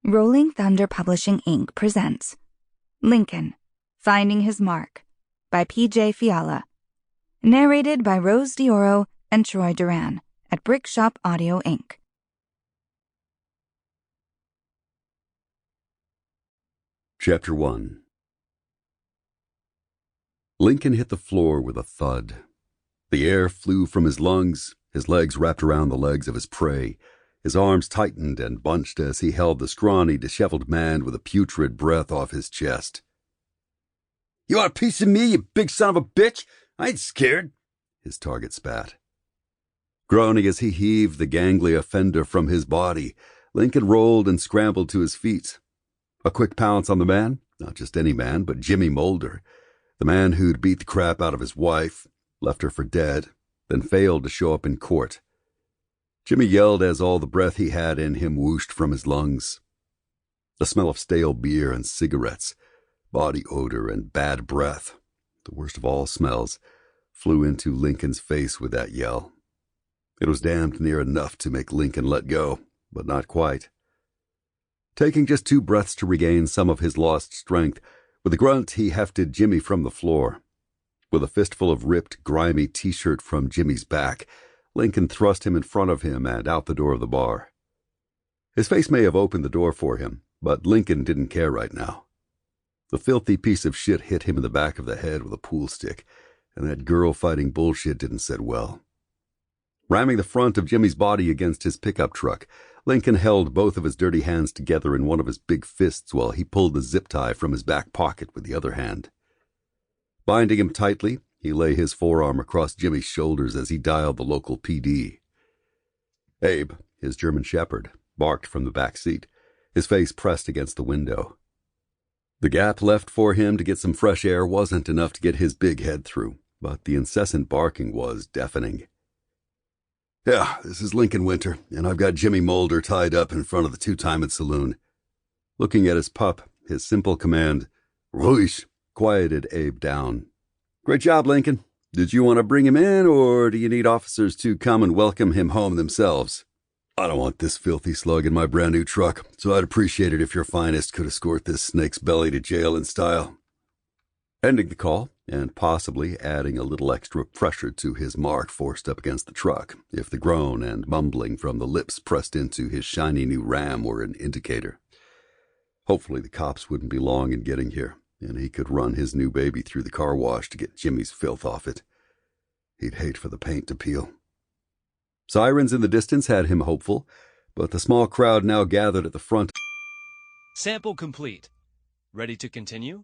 Rolling Thunder Publishing, Inc. presents Lincoln, Finding His Mark by P.J. Fiala. Narrated by Rose Dioro and Troy Duran at Brickshop Audio, Inc. Chapter 1. Lincoln hit the floor with a thud. The air flew from his lungs, his legs wrapped around the legs of his prey. His arms tightened and bunched as he held the scrawny, disheveled man with a putrid breath off his chest. "You want a piece of me, you big son of a bitch? I ain't scared," his target spat. Groaning as he heaved the gangly offender from his body, Lincoln rolled and scrambled to his feet. A quick pounce on the man, not just any man, but Jimmy Mulder, the man who'd beat the crap out of his wife, left her for dead, then failed to show up in court. Jimmy yelled as all the breath he had in him whooshed from his lungs. The smell of stale beer and cigarettes, body odor and bad breath, the worst of all smells, flew into Lincoln's face with that yell. It was damned near enough to make Lincoln let go, but not quite. Taking just 2 breaths to regain some of his lost strength, with a grunt he hefted Jimmy from the floor. With a fistful of ripped, grimy t-shirt from Jimmy's back, Lincoln thrust him in front of him and out the door of the bar. His face may have opened the door for him, but Lincoln didn't care right now. The filthy piece of shit hit him in the back of the head with a pool stick, and that girl-fighting bullshit didn't sit well. Ramming the front of Jimmy's body against his pickup truck, Lincoln held both of his dirty hands together in one of his big fists while he pulled the zip tie from his back pocket with the other hand. Binding him tightly, he lay his forearm across Jimmy's shoulders as he dialed the local PD. Abe, his German shepherd, barked from the back seat, his face pressed against the window. The gap left for him to get some fresh air wasn't enough to get his big head through, but the incessant barking was deafening. "Yeah, this is Lincoln Winter, and I've got Jimmy Mulder tied up in front of the Two-Timed Saloon." Looking at his pup, his simple command, "Ruhig," quieted Abe down. "Great job, Lincoln. Did you want to bring him in, or do you need officers to come and welcome him home themselves?" "I don't want this filthy slug in my brand new truck, so I'd appreciate it if your finest could escort this snake's belly to jail in style." Ending the call, and possibly adding a little extra pressure to his mark forced up against the truck, if the groan and mumbling from the lips pressed into his shiny new ram were an indicator. Hopefully the cops wouldn't be long in getting here, and he could run his new baby through the car wash to get Jimmy's filth off it. He'd hate for the paint to peel. Sirens in the distance had him hopeful, but the small crowd now gathered at the front. Sample complete. Ready to continue?